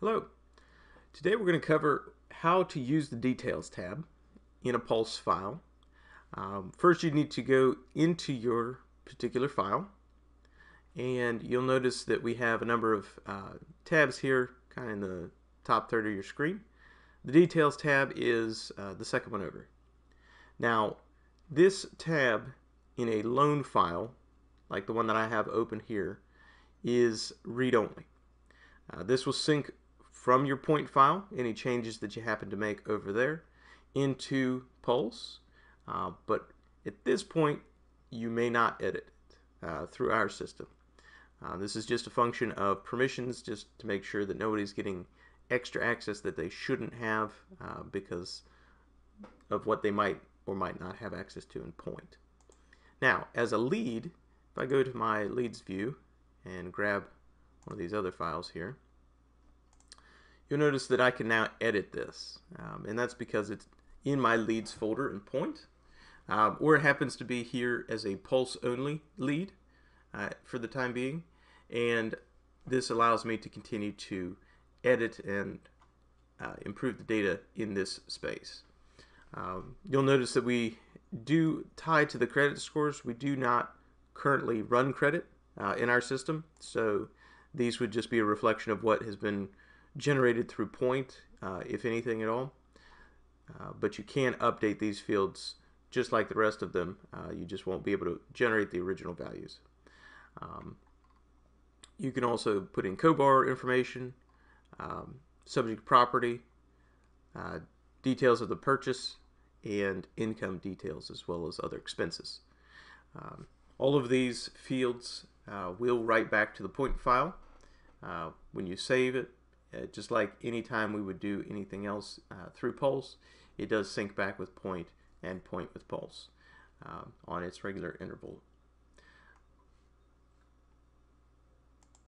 Hello. Today we're going to cover how to use the Details tab in a Pulse file. First you need to go into your particular file, and you'll notice that we have a number of tabs here kind of in the top third of your screen. The Details tab is the second one over. Now this tab in a lone file like the one that I have open here is read-only. This will sync from your point file, any changes that you happen to make over there, into Pulse. But at this point, you may not edit it through our system. This is just a function of permissions, just to make sure that nobody's getting extra access that they shouldn't have because of what they might or might not have access to in point. Now, as a lead, if I go to my leads view and grab one of these other files here, you'll notice that I can now edit this, and that's because it's in my leads folder in point, or it happens to be here as a Pulse only lead for the time being, and this allows me to continue to edit and improve the data in this space. You'll notice that we do tie to the credit scores. We do not currently run credit in our system, so these would just be a reflection of what has been generated through point, if anything at all. But you can update these fields just like the rest of them. You just won't be able to generate the original values. You can also put in co-borrower information, subject property, details of the purchase, and income details, as well as other expenses. All of these fields will write back to the point file when you save it. Just like any time we would do anything else through Pulse, it does sync back with point and point with Pulse on its regular interval